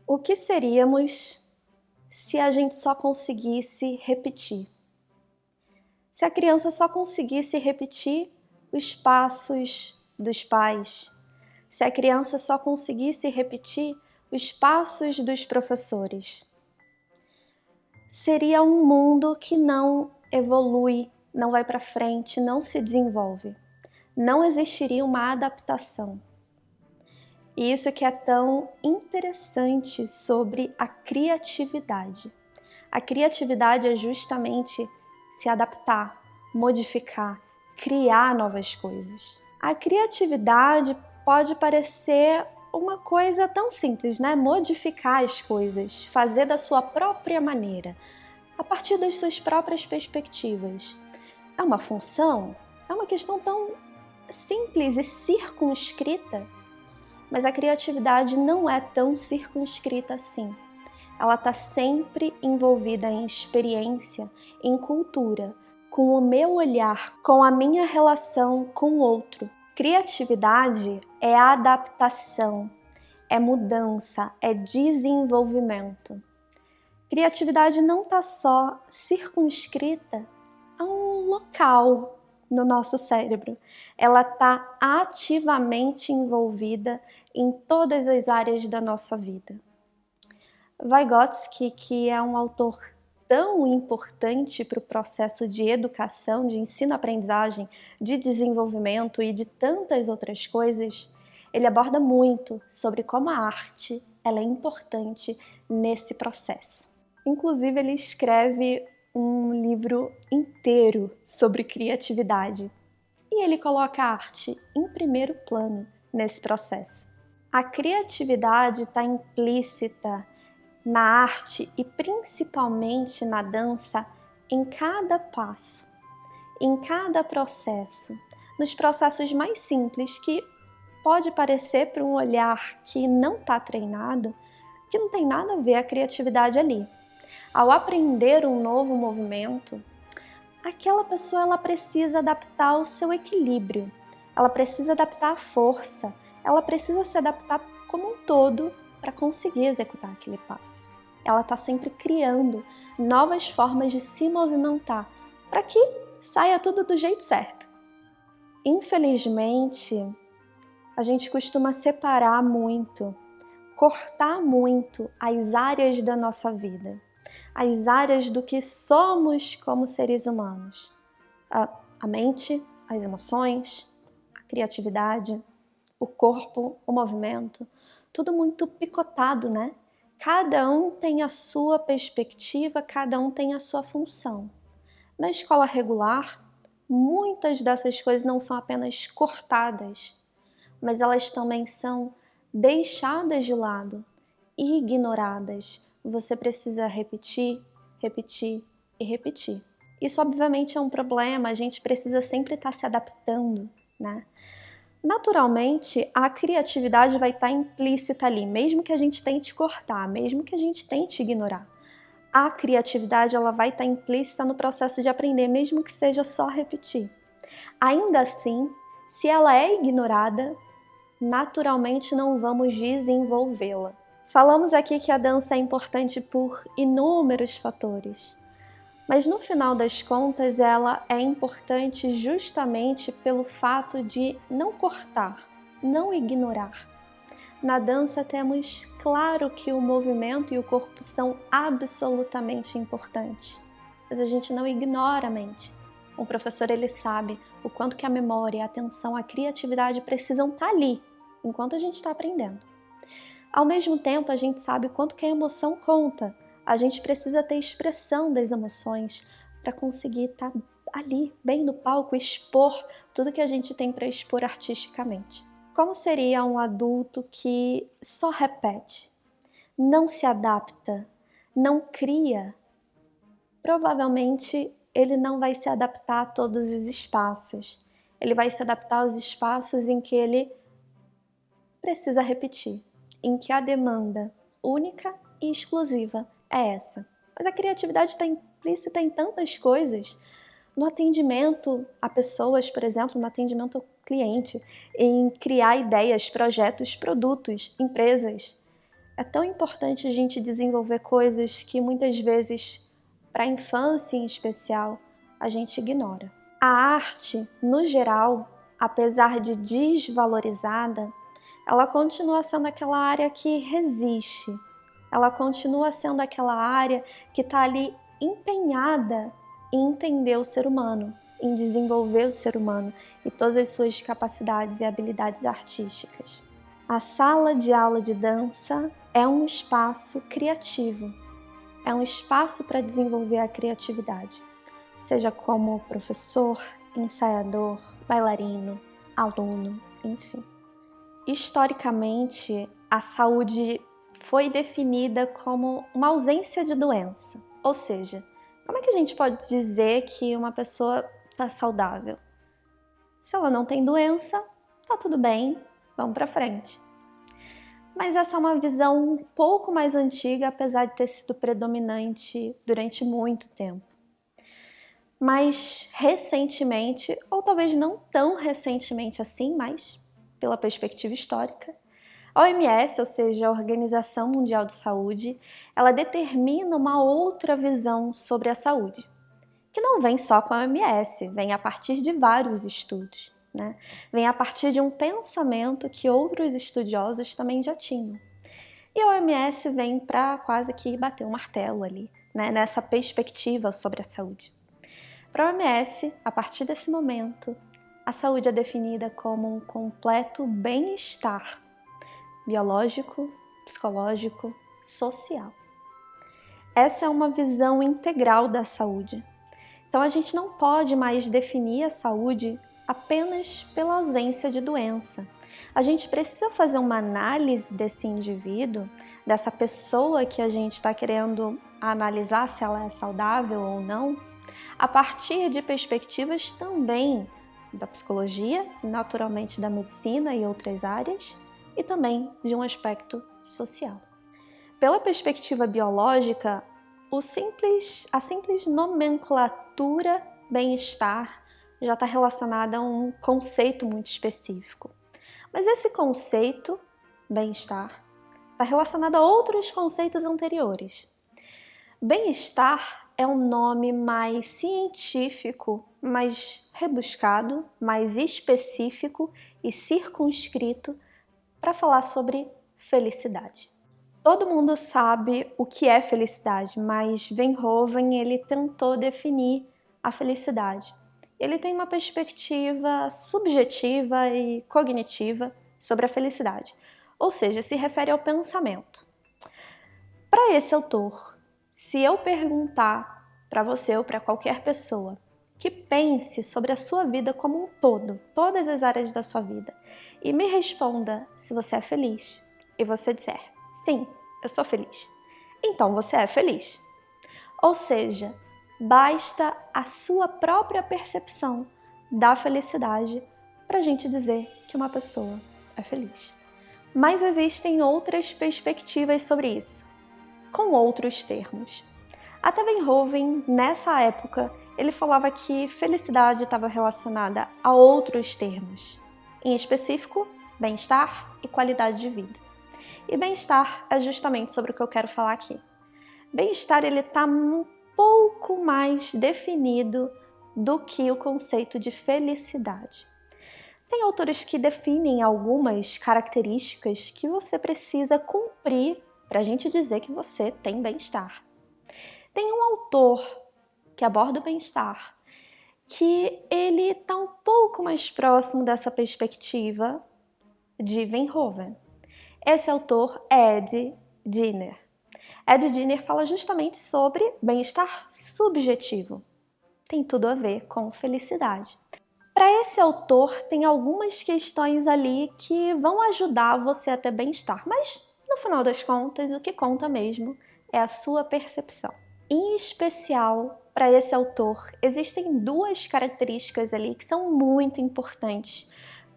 O que seríamos se a gente só conseguisse repetir? Se a criança só conseguisse repetir os passos dos pais, se a criança só conseguisse repetir os passos dos professores, seria um mundo que não evolui, não vai para frente, não se desenvolve. Não existiria uma adaptação. E isso que é tão interessante sobre a criatividade. A criatividade é justamente se adaptar, modificar, criar novas coisas. A criatividade pode parecer uma coisa tão simples, né? Modificar as coisas, fazer da sua própria maneira, a partir das suas próprias perspectivas. É uma função? É uma questão tão simples e circunscrita, mas a criatividade não é tão circunscrita assim. Ela está sempre envolvida em experiência, em cultura, com o meu olhar, com a minha relação com o outro. Criatividade é adaptação, é mudança, é desenvolvimento. Criatividade não está só circunscrita a um local no nosso cérebro. Ela está ativamente envolvida em todas as áreas da nossa vida. Vygotsky, que é um autor tão importante para o processo de educação, de ensino-aprendizagem, de desenvolvimento e de tantas outras coisas, ele aborda muito sobre como a arte ela é importante nesse processo. Inclusive, ele escreve um livro inteiro sobre criatividade e ele coloca a arte em primeiro plano nesse processo. A criatividade está implícita na arte e principalmente na dança em cada passo, em cada processo, nos processos mais simples que pode parecer para um olhar que não está treinado que não tem nada a ver a criatividade ali. Ao aprender um novo movimento, aquela pessoa ela precisa adaptar o seu equilíbrio, ela precisa adaptar a força, ela precisa se adaptar como um todo para conseguir executar aquele passo. Ela está sempre criando novas formas de se movimentar para que saia tudo do jeito certo. Infelizmente, a gente costuma separar muito, cortar muito as áreas da nossa vida, as áreas do que somos como seres humanos. A mente, as emoções, a criatividade, o corpo, o movimento, tudo muito picotado, né? Cada um tem a sua perspectiva, cada um tem a sua função. Na escola regular, muitas dessas coisas não são apenas cortadas, mas elas também são deixadas de lado, ignoradas. Você precisa repetir, repetir e repetir. Isso obviamente é um problema, a gente precisa sempre estar se adaptando, né? Naturalmente, a criatividade vai estar implícita ali, mesmo que a gente tente cortar, mesmo que a gente tente ignorar. A criatividade ela vai estar implícita no processo de aprender, mesmo que seja só repetir. Ainda assim, se ela é ignorada, naturalmente não vamos desenvolvê-la. Falamos aqui que a dança é importante por inúmeros fatores, mas no final das contas ela é importante justamente pelo fato de não cortar, não ignorar. Na dança temos claro que o movimento e o corpo são absolutamente importantes, mas a gente não ignora a mente. O professor ele sabe o quanto que a memória, a atenção, a criatividade precisam estar ali, enquanto a gente está aprendendo. Ao mesmo tempo, a gente sabe o quanto que a emoção conta. A gente precisa ter expressão das emoções para conseguir estar ali, bem no palco, expor tudo que a gente tem para expor artisticamente. Como seria um adulto que só repete, não se adapta, não cria? Provavelmente ele não vai se adaptar a todos os espaços. Ele vai se adaptar aos espaços em que ele precisa repetir, em que a demanda única e exclusiva é essa. Mas a criatividade está implícita em tantas coisas. No atendimento a pessoas, por exemplo, no atendimento ao cliente, em criar ideias, projetos, produtos, empresas. É tão importante a gente desenvolver coisas que muitas vezes, para a infância em especial, a gente ignora. A arte, no geral, apesar de desvalorizada, ela continua sendo aquela área que resiste. Ela continua sendo aquela área que está ali empenhada em entender o ser humano, em desenvolver o ser humano e todas as suas capacidades e habilidades artísticas. A sala de aula de dança é um espaço criativo, é um espaço para desenvolver a criatividade, seja como professor, ensaiador, bailarino, aluno, enfim. Historicamente, a saúde foi definida como uma ausência de doença, ou seja, como é que a gente pode dizer que uma pessoa está saudável? Se ela não tem doença, tá tudo bem, vamos para frente. Mas essa é uma visão um pouco mais antiga, apesar de ter sido predominante durante muito tempo. Mas recentemente, ou talvez não tão recentemente assim, mas pela perspectiva histórica, a OMS, ou seja, a Organização Mundial de Saúde, ela determina uma outra visão sobre a saúde, que não vem só com a OMS, vem a partir de vários estudos, né? Vem a partir de um pensamento que outros estudiosos também já tinham. E a OMS vem para quase que bater um martelo ali, né? Nessa perspectiva sobre a saúde. Para a OMS, a partir desse momento, a saúde é definida como um completo bem-estar biológico, psicológico, social. Essa é uma visão integral da saúde. Então a gente não pode mais definir a saúde apenas pela ausência de doença. A gente precisa fazer uma análise desse indivíduo, dessa pessoa que a gente está querendo analisar se ela é saudável ou não, a partir de perspectivas também da psicologia, naturalmente da medicina e outras áreas, e também de um aspecto social. Pela perspectiva biológica, a simples nomenclatura bem-estar já está relacionada a um conceito muito específico. Mas esse conceito, bem-estar, está relacionado a outros conceitos anteriores. Bem-estar é um nome mais científico, mais rebuscado, mais específico e circunscrito para falar sobre felicidade. Todo mundo sabe o que é felicidade, mas Venhoven ele tentou definir a felicidade. Ele tem uma perspectiva subjetiva e cognitiva sobre a felicidade, ou seja, se refere ao pensamento. Para esse autor, se eu perguntar para você ou para qualquer pessoa que pense sobre a sua vida como um todo, todas as áreas da sua vida, e me responda se você é feliz, e você disser, sim, eu sou feliz, então você é feliz. Ou seja, basta a sua própria percepção da felicidade para a gente dizer que uma pessoa é feliz. Mas existem outras perspectivas sobre isso, com outros termos. Até Venhoven, nessa época, ele falava que felicidade estava relacionada a outros termos, em específico, bem-estar e qualidade de vida. E bem-estar é justamente sobre o que eu quero falar aqui. Bem-estar ele está um pouco mais definido do que o conceito de felicidade. Tem autores que definem algumas características que você precisa cumprir para a gente dizer que você tem bem-estar. Tem um autor que aborda o bem-estar que ele está um pouco mais próximo dessa perspectiva de Venhoven. Esse autor é Ed Diener. Ed Diener fala justamente sobre bem-estar subjetivo. Tem tudo a ver com felicidade. Para esse autor, tem algumas questões ali que vão ajudar você a ter bem-estar, mas no final das contas, o que conta mesmo é a sua percepção. Em especial, para esse autor, existem duas características ali que são muito importantes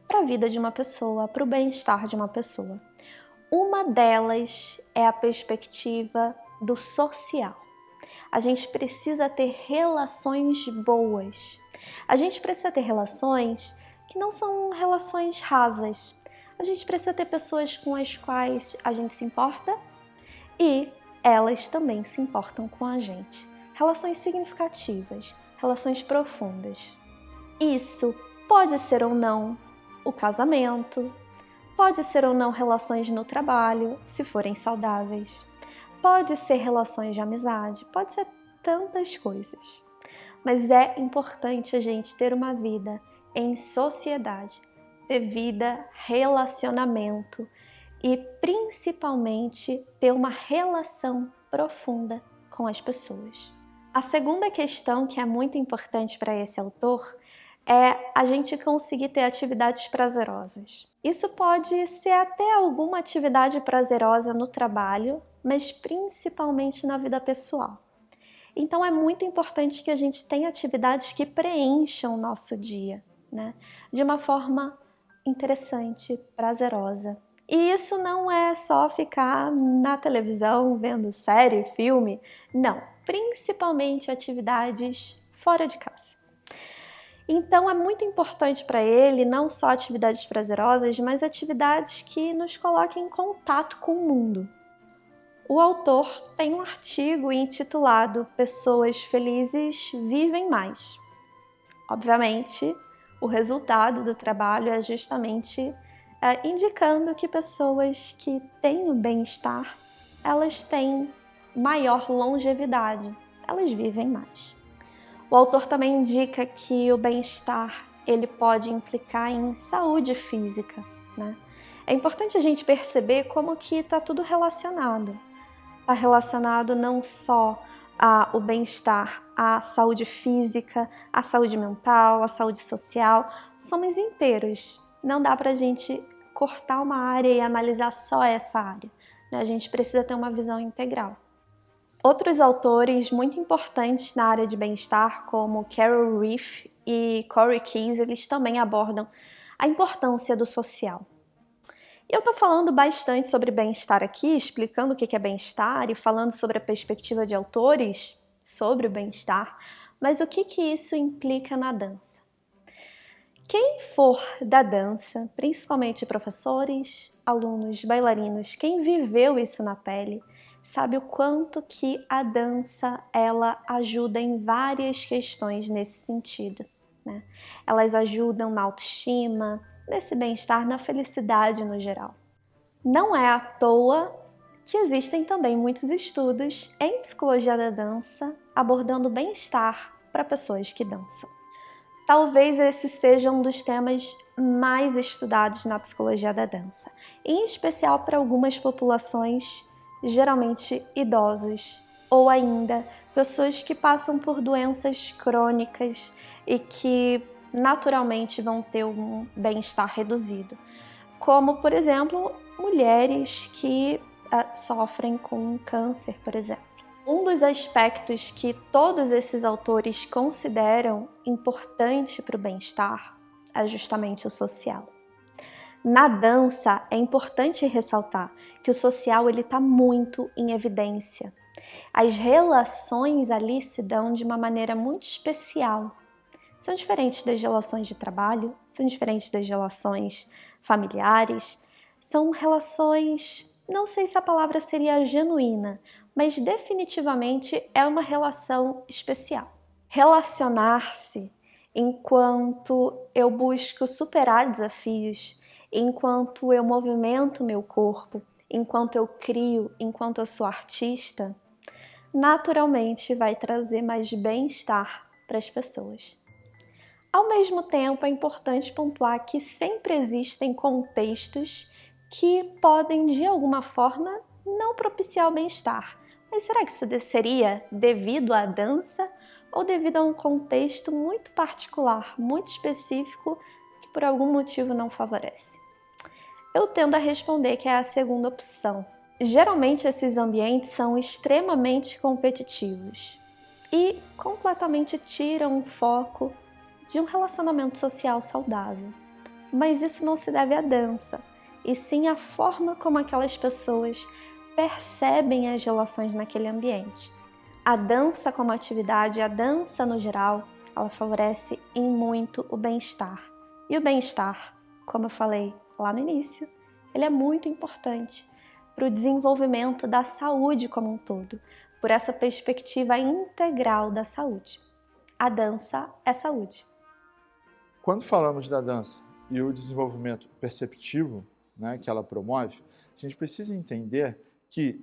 para a vida de uma pessoa, para o bem-estar de uma pessoa. Uma delas é a perspectiva do social. A gente precisa ter relações boas. A gente precisa ter relações que não são relações rasas. A gente precisa ter pessoas com as quais a gente se importa e elas também se importam com a gente. Relações significativas, relações profundas. Isso pode ser ou não o casamento, pode ser ou não relações no trabalho, se forem saudáveis, pode ser relações de amizade, pode ser tantas coisas. Mas é importante a gente ter uma vida em sociedade, ter vida, relacionamento e principalmente ter uma relação profunda com as pessoas. A segunda questão que é muito importante para esse autor é a gente conseguir ter atividades prazerosas. Isso pode ser até alguma atividade prazerosa no trabalho, mas principalmente na vida pessoal. Então é muito importante que a gente tenha atividades que preencham o nosso dia, né? De uma forma interessante, prazerosa. E isso não é só ficar na televisão vendo série, filme, não. Principalmente atividades fora de casa. Então é muito importante para ele não só atividades prazerosas, mas atividades que nos coloquem em contato com o mundo. O autor tem um artigo intitulado Pessoas Felizes Vivem Mais. Obviamente, o resultado do trabalho é justamente indicando que pessoas que têm o bem-estar, elas têm maior longevidade, elas vivem mais. O autor também indica que o bem-estar ele pode implicar em saúde física, né? É importante a gente perceber como que está tudo relacionado. Está relacionado não só ao bem-estar, à saúde física, à saúde mental, à saúde social. Somos inteiros. Não dá para a gente cortar uma área e analisar só essa área, né? A gente precisa ter uma visão integral. Outros autores muito importantes na área de bem-estar, como Carol Reef e Corey Keyes, eles também abordam a importância do social. Eu estou falando bastante sobre bem-estar aqui, explicando o que é bem-estar e falando sobre a perspectiva de autores sobre o bem-estar, mas o que isso implica na dança? Quem for da dança, principalmente professores, alunos, bailarinos, quem viveu isso na pele, sabe o quanto que a dança ela ajuda em várias questões nesse sentido, né? Elas ajudam na autoestima, nesse bem-estar, na felicidade no geral. Não é à toa que existem também muitos estudos em psicologia da dança abordando o bem-estar para pessoas que dançam. Talvez esse seja um dos temas mais estudados na psicologia da dança, em especial para algumas populações, geralmente idosos, ou ainda pessoas que passam por doenças crônicas e que naturalmente vão ter um bem-estar reduzido, como, por exemplo, mulheres que sofrem com câncer, por exemplo. Um dos aspectos que todos esses autores consideram importante para o bem-estar é justamente o social. Na dança, é importante ressaltar que o social está muito em evidência. As relações ali se dão de uma maneira muito especial. São diferentes das relações de trabalho, são diferentes das relações familiares, são relações, não sei se a palavra seria genuína, mas definitivamente é uma relação especial. Relacionar-se enquanto eu busco superar desafios, enquanto eu movimento meu corpo, enquanto eu crio, enquanto eu sou artista, naturalmente vai trazer mais bem-estar para as pessoas. Ao mesmo tempo, é importante pontuar que sempre existem contextos que podem, de alguma forma, não propiciar o bem-estar. Mas será que isso seria devido à dança ou devido a um contexto muito particular, muito específico, que por algum motivo não favorece? Eu tendo a responder que é a segunda opção. Geralmente esses ambientes são extremamente competitivos e completamente tiram o foco de um relacionamento social saudável. Mas isso não se deve à dança, e sim à forma como aquelas pessoas percebem as relações naquele ambiente. A dança como atividade, a dança no geral, ela favorece em muito o bem-estar. E o bem-estar, como eu falei lá no início, ele é muito importante para o desenvolvimento da saúde como um todo, por essa perspectiva integral da saúde. A dança é saúde. Quando falamos da dança e o desenvolvimento perceptivo, né, que ela promove, a gente precisa entender que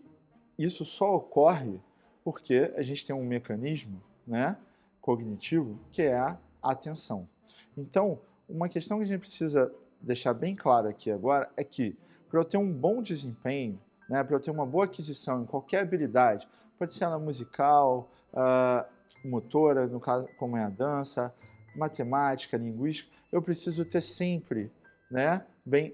isso só ocorre porque a gente tem um mecanismo, né, cognitivo, que é a atenção. Então, uma questão que a gente precisa deixar bem claro aqui agora é que, para eu ter um bom desempenho, né, para eu ter uma boa aquisição em qualquer habilidade, pode ser ela musical, motora, no caso, como é a dança, matemática, linguística, eu preciso ter sempre, né, bem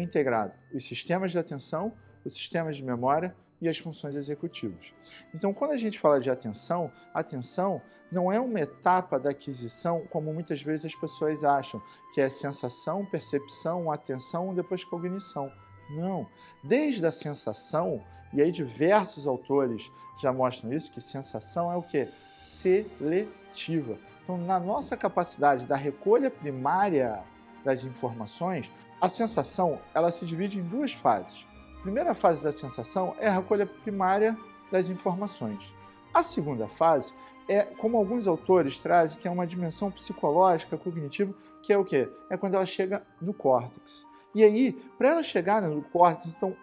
integrado os sistemas de atenção, os sistemas de memória e as funções executivas. Então, quando a gente fala de atenção, atenção não é uma etapa da aquisição, como muitas vezes as pessoas acham, que é sensação, percepção, atenção, depois cognição. Não. Desde a sensação, e aí diversos autores já mostram isso, que sensação é o quê? Seletiva. Então, na nossa capacidade da recolha primária das informações, a sensação ela se divide em duas fases. A primeira fase da sensação é a recolha primária das informações. A segunda fase é, como alguns autores trazem, que é uma dimensão psicológica, cognitiva, que é o quê? É quando ela chega no córtex. E aí, para ela chegar no córtex, então,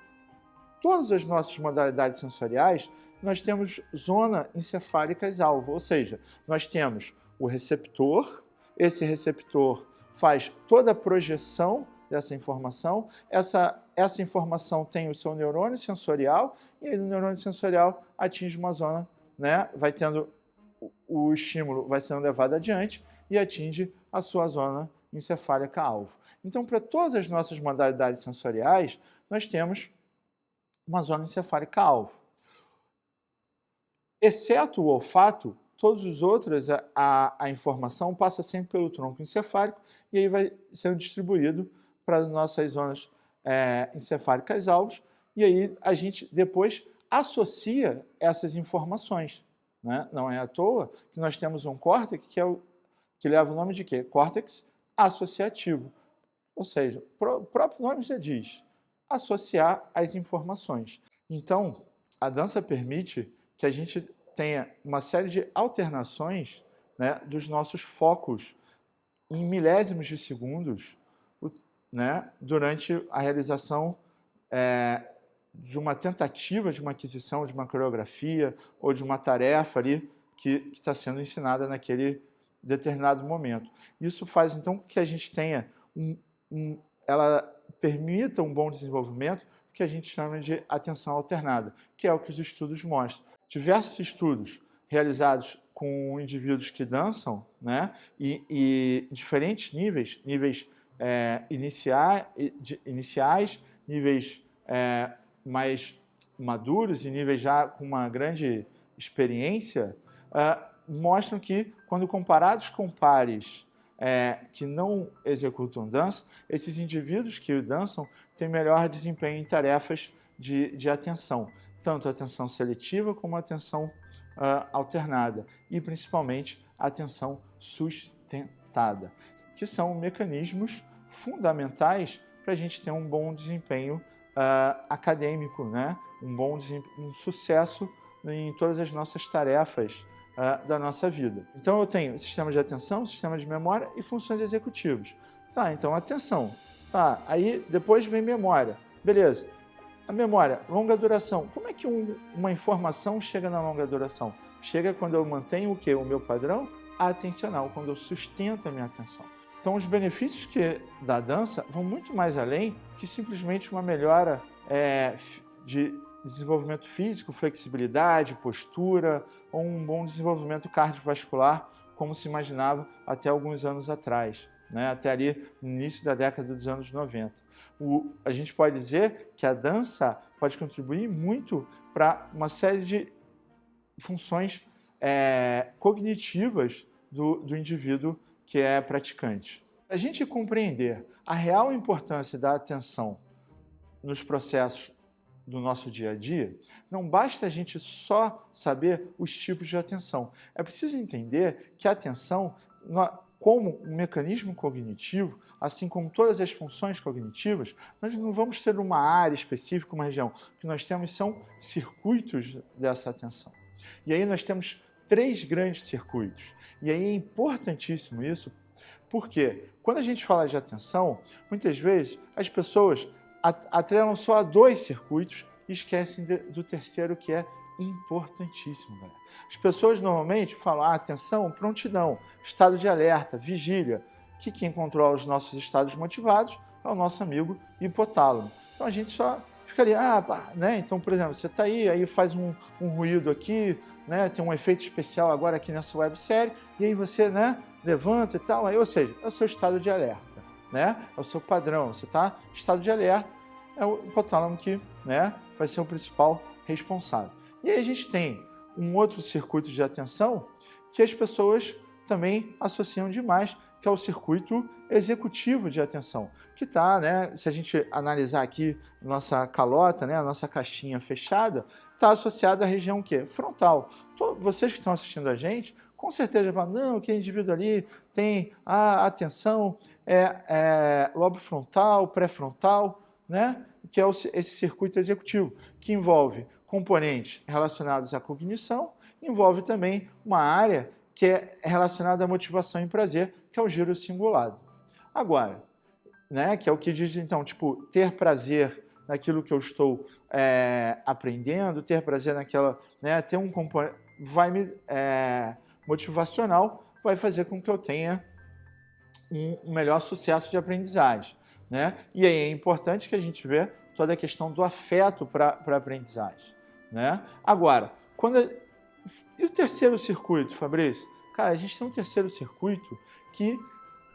todas as nossas modalidades sensoriais, nós temos zona encefálicas-alvo, ou seja, nós temos o receptor, esse receptor faz toda a projeção dessa informação, essa informação tem o seu neurônio sensorial, e aí o neurônio sensorial atinge uma zona, né, vai tendo o estímulo, vai sendo levado adiante e atinge a sua zona encefálica-alvo. Então, para todas as nossas modalidades sensoriais, nós temos uma zona encefálica-alvo. Exceto o olfato, todos os outros, a informação passa sempre pelo tronco encefálico e aí vai sendo distribuído para as nossas zonas encefálicas alvos, e aí a gente depois associa essas informações, né? Não é à toa que nós temos um córtex que leva o nome de quê? Córtex associativo. Ou seja, o próprio nome já diz, associar as informações. Então, a dança permite que a gente tenha uma série de alternações, né, dos nossos focos em milésimos de segundos, né, durante a realização de uma tentativa de uma aquisição de uma coreografia ou de uma tarefa ali que está sendo ensinada naquele determinado momento. Isso faz, então, que a gente tenha ela permita um bom desenvolvimento que a gente chama de atenção alternada, que é o que os estudos mostram. Diversos estudos realizados com indivíduos que dançam, né, e diferentes níveis iniciais, níveis mais maduros e níveis já com uma grande experiência, mostram que, quando comparados com pares que não executam dança, esses indivíduos que dançam têm melhor desempenho em tarefas de atenção, tanto a atenção seletiva como a atenção alternada e, principalmente, a atenção sustentada, que são mecanismos fundamentais para a gente ter um bom desempenho acadêmico, né? Um sucesso em todas as nossas tarefas da nossa vida. Então eu tenho sistema de atenção, sistema de memória e funções executivas. Tá, então atenção. Tá, aí depois vem memória. Beleza. A memória, longa duração. Como é que uma informação chega na longa duração? Chega quando eu mantenho o quê? O meu padrão atencional, quando eu sustento a minha atenção. Então os benefícios da dança vão muito mais além que simplesmente uma melhora de desenvolvimento físico, flexibilidade, postura, ou um bom desenvolvimento cardiovascular, como se imaginava até alguns anos atrás, né? Até ali no início da década dos anos 90. A gente pode dizer que a dança pode contribuir muito para uma série de funções cognitivas do indivíduo que é praticante. A gente compreender a real importância da atenção nos processos do nosso dia a dia, não basta a gente só saber os tipos de atenção. É preciso entender que a atenção, como um mecanismo cognitivo, assim como todas as funções cognitivas, nós não vamos ter uma área específica, uma região. O que nós temos são circuitos dessa atenção. E aí nós temos 3 grandes circuitos. E aí é importantíssimo isso, porque quando a gente fala de atenção, muitas vezes as pessoas atrelam só a 2 circuitos e esquecem do terceiro, que é importantíssimo, galera. As pessoas normalmente falam atenção, prontidão, estado de alerta, vigília, que quem controla os nossos estados motivados é o nosso amigo hipotálamo. Então a gente só fica ali, né? Então, por exemplo, você está aí faz um ruído aqui, né? Tem um efeito especial agora aqui nessa websérie, e aí você, né, levanta e tal, aí, ou seja, é o seu estado de alerta, né? É o seu padrão, você está em estado de alerta, é o hipotálamo que, né, vai ser o principal responsável. E aí a gente tem um outro circuito de atenção que as pessoas também associam demais, que é o circuito executivo de atenção, que está, né, se a gente analisar aqui nossa calota, né, a nossa caixinha fechada, está associada à região o quê? Frontal. Vocês que estão assistindo a gente, com certeza falam, não, aquele indivíduo ali tem a atenção, lobo frontal, pré-frontal, né, que é esse circuito executivo, que envolve componentes relacionados à cognição, envolve também uma área que é relacionada à motivação e prazer, que é o giro cingulado. Agora, né, que é o que diz, então, tipo, ter prazer naquilo que eu estou aprendendo, ter prazer naquela, né, ter um componente, motivacional, vai fazer com que eu tenha um melhor sucesso de aprendizagem, né? E aí é importante que a gente vê toda a questão do afeto para a aprendizagem, né? Agora, e o terceiro circuito, Fabrício? Cara, a gente tem um terceiro circuito que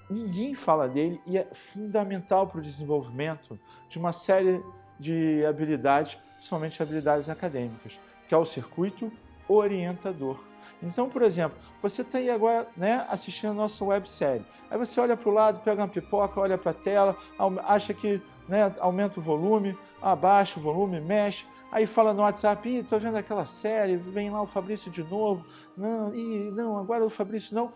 ninguém fala dele e é fundamental para o desenvolvimento de uma série de habilidades, principalmente habilidades acadêmicas, que é o circuito orientador. Então, por exemplo, você está aí agora, né, assistindo a nossa websérie. Aí você olha para o lado, pega uma pipoca, olha para a tela, acha que, né, aumenta o volume, abaixa o volume, mexe, aí fala no WhatsApp, estou vendo aquela série, vem lá o Fabrício de novo, não, agora o Fabrício não.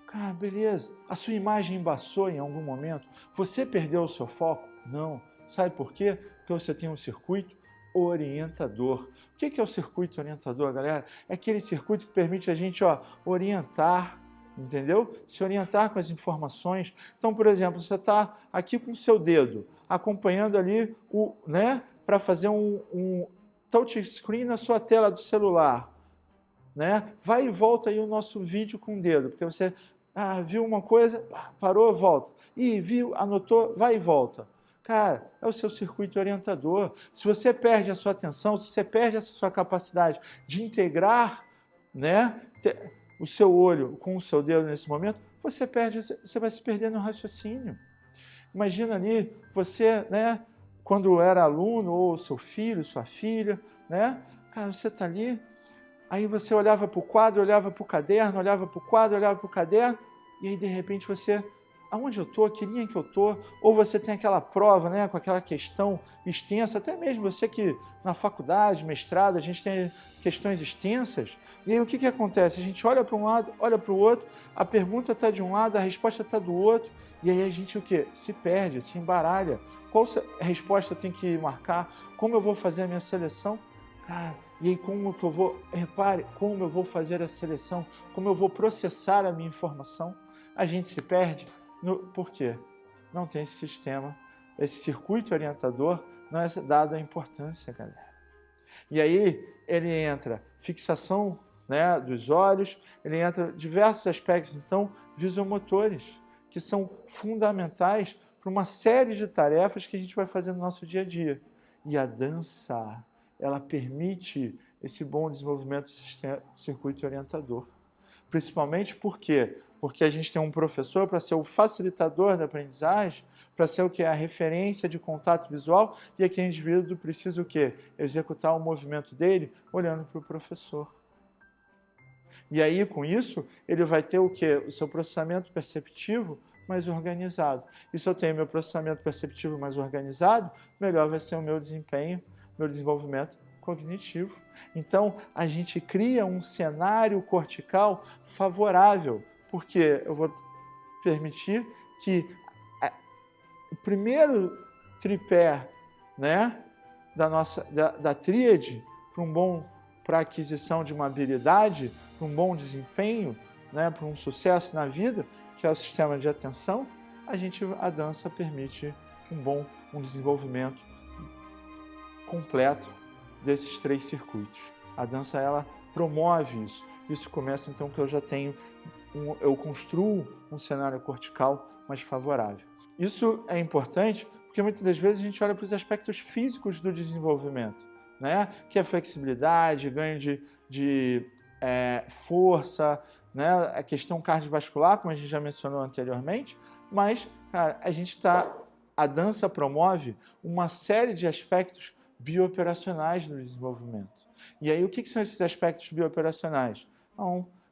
Cara, beleza, a sua imagem embaçou em algum momento, você perdeu o seu foco? Não. Sabe por quê? Porque você tem um circuito orientador. O que é o circuito orientador, galera? É aquele circuito que permite a gente orientar, entendeu? Se orientar com as informações. Então, por exemplo, você está aqui com o seu dedo, acompanhando ali, né, para fazer um touchscreen na sua tela do celular, né? Vai e volta aí o nosso vídeo com o dedo, porque você viu uma coisa, parou, volta. Viu, anotou, vai e volta. Cara, é o seu circuito orientador. Se você perde a sua atenção, se você perde essa sua capacidade de integrar, né, o seu olho com o seu dedo nesse momento, você vai se perder no raciocínio. Imagina ali, você, né, quando era aluno, ou seu filho, sua filha, né, cara, você está ali, aí você olhava para o quadro, olhava para o caderno, olhava para o quadro, olhava para o caderno, e aí de repente você, aonde eu estou, que linha que eu estou, ou você tem aquela prova, né, com aquela questão extensa, até mesmo você que na faculdade, mestrado, a gente tem questões extensas, e aí o que acontece? A gente olha para um lado, olha para o outro, a pergunta está de um lado, a resposta está do outro, e aí a gente o quê? Se perde, se embaralha. Qual resposta eu tenho que marcar? Como eu vou fazer a minha seleção? Cara, e aí como que eu vou, repare, como eu vou fazer a seleção, como eu vou processar a minha informação? A gente se perde. Por quê? Não tem esse sistema, esse circuito orientador não é dado a importância, galera. E aí ele entra fixação, né, dos olhos, ele entra diversos aspectos, então, visuomotores, que são fundamentais para uma série de tarefas que a gente vai fazer no nosso dia a dia. E a dança, ela permite esse bom desenvolvimento do circuito orientador. Principalmente por quê? Porque a gente tem um professor para ser o facilitador da aprendizagem, para ser o que é a referência de contato visual, e aquele indivíduo precisa o quê? Executar o movimento dele olhando para o professor. E aí, com isso, ele vai ter o quê? O seu processamento perceptivo mais organizado. E se eu tenho meu processamento perceptivo mais organizado, melhor vai ser o meu desempenho, meu desenvolvimento cognitivo. Então, a gente cria um cenário cortical favorável, porque eu vou permitir que o primeiro tripé, né, da tríade para a aquisição de uma habilidade, para um bom desempenho, né, para um sucesso na vida, que é o sistema de atenção, a dança permite um desenvolvimento completo desses 3 circuitos. A dança, ela promove isso. Isso começa então que eu construo um cenário cortical mais favorável. Isso é importante porque muitas das vezes a gente olha para os aspectos físicos do desenvolvimento, né? Que é flexibilidade, ganho de força, né? A questão cardiovascular, como a gente já mencionou anteriormente, mas, cara, a dança promove uma série de aspectos biooperacionais no desenvolvimento. E aí, o que são esses aspectos biooperacionais?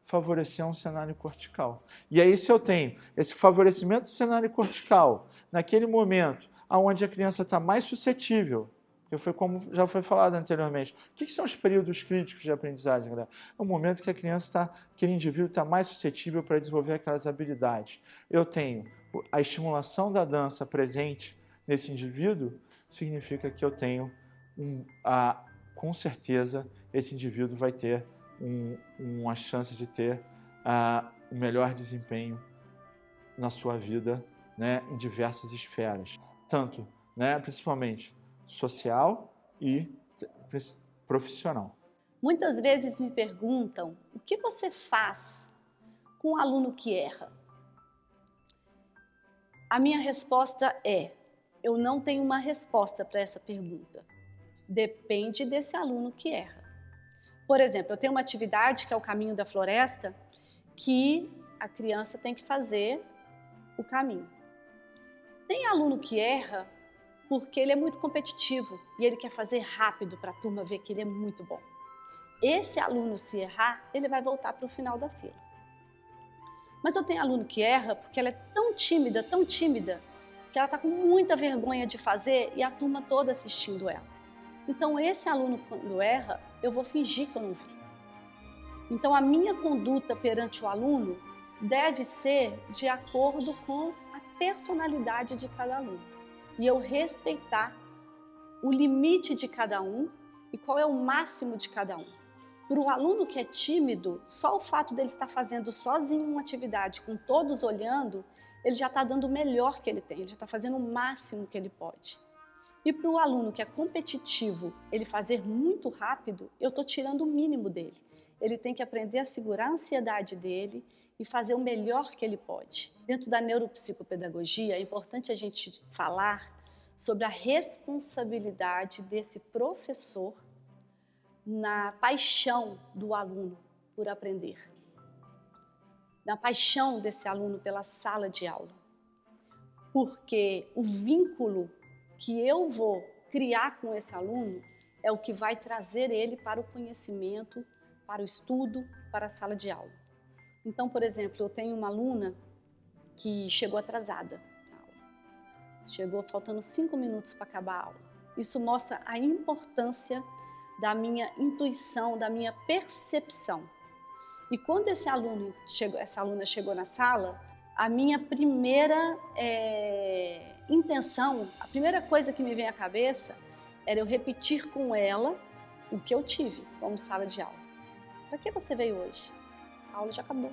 Favorecer um cenário cortical. E aí, se eu tenho esse favorecimento do cenário cortical, naquele momento onde a criança está mais suscetível, porque como já foi falado anteriormente, o que são os períodos críticos de aprendizagem, galera? É o momento que aquele indivíduo está mais suscetível para desenvolver aquelas habilidades. Eu tenho a estimulação da dança presente nesse indivíduo, significa que eu tenho com certeza, esse indivíduo vai ter uma chance de ter um melhor desempenho na sua vida, né, em diversas esferas, tanto, né, principalmente social e profissional. Muitas vezes me perguntam o que você faz com um aluno que erra. A minha resposta é: eu não tenho uma resposta para essa pergunta. Depende desse aluno que erra. Por exemplo, eu tenho uma atividade que é o caminho da floresta, que a criança tem que fazer o caminho. Tem aluno que erra porque ele é muito competitivo e ele quer fazer rápido para a turma ver que ele é muito bom. Esse aluno, se errar, ele vai voltar para o final da fila. Mas eu tenho aluno que erra porque ela é tão tímida, que ela está com muita vergonha de fazer e a turma toda assistindo ela. Então, esse aluno, quando erra, eu vou fingir que eu não vi. Então, a minha conduta perante o aluno deve ser de acordo com a personalidade de cada aluno. E eu respeitar o limite de cada um e qual é o máximo de cada um. Para o aluno que é tímido, só o fato dele estar fazendo sozinho uma atividade, com todos olhando, ele já está dando o melhor que ele tem, ele já está fazendo o máximo que ele pode. E para o aluno que é competitivo, ele fazer muito rápido, eu estou tirando o mínimo dele. Ele tem que aprender a segurar a ansiedade dele e fazer o melhor que ele pode. Dentro da neuropsicopedagogia, é importante a gente falar sobre a responsabilidade desse professor na paixão do aluno por aprender, na paixão desse aluno pela sala de aula. Porque o vínculo que eu vou criar com esse aluno é o que vai trazer ele para o conhecimento, para o estudo, para a sala de aula. Então, por exemplo, eu tenho uma aluna que chegou atrasada na aula. Chegou faltando 5 minutos para acabar a aula. Isso mostra a importância da minha intuição, da minha percepção. E quando essa aluna chegou na sala, a minha primeira intenção, a primeira coisa que me vem à cabeça era eu repetir com ela o que eu tive como sala de aula. Para que você veio hoje? A aula já acabou.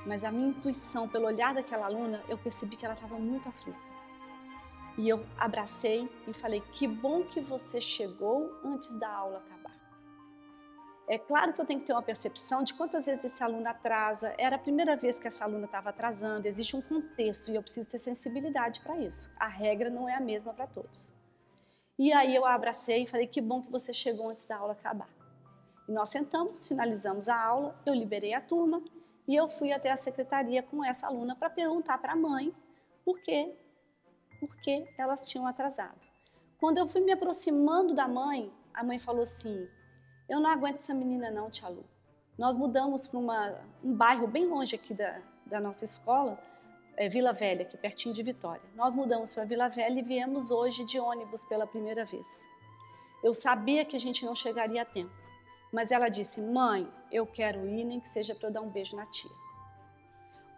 Mas a minha intuição, pelo olhar daquela aluna, eu percebi que ela estava muito aflita. E eu abracei e falei: que bom que você chegou antes da aula acabar. É claro que eu tenho que ter uma percepção de quantas vezes esse aluno atrasa, era a primeira vez que essa aluna estava atrasando, existe um contexto e eu preciso ter sensibilidade para isso. A regra não é a mesma para todos. E aí eu a abracei e falei: que bom que você chegou antes da aula acabar. E nós sentamos, finalizamos a aula, eu liberei a turma e eu fui até a secretaria com essa aluna para perguntar para a mãe por que elas tinham atrasado. Quando eu fui me aproximando da mãe, a mãe falou assim: eu não aguento essa menina não, tia Lu. Nós mudamos para um bairro bem longe aqui da nossa escola, Vila Velha, aqui pertinho de Vitória. Nós mudamos para Vila Velha e viemos hoje de ônibus pela primeira vez. Eu sabia que a gente não chegaria a tempo, mas ela disse: mãe, eu quero ir, nem que seja para eu dar um beijo na tia.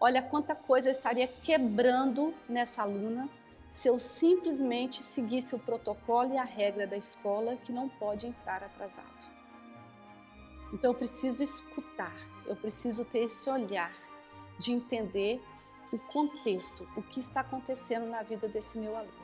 Olha quanta coisa eu estaria quebrando nessa aluna se eu simplesmente seguisse o protocolo e a regra da escola que não pode entrar atrasado. Então eu preciso escutar, eu preciso ter esse olhar de entender o contexto, o que está acontecendo na vida desse meu aluno.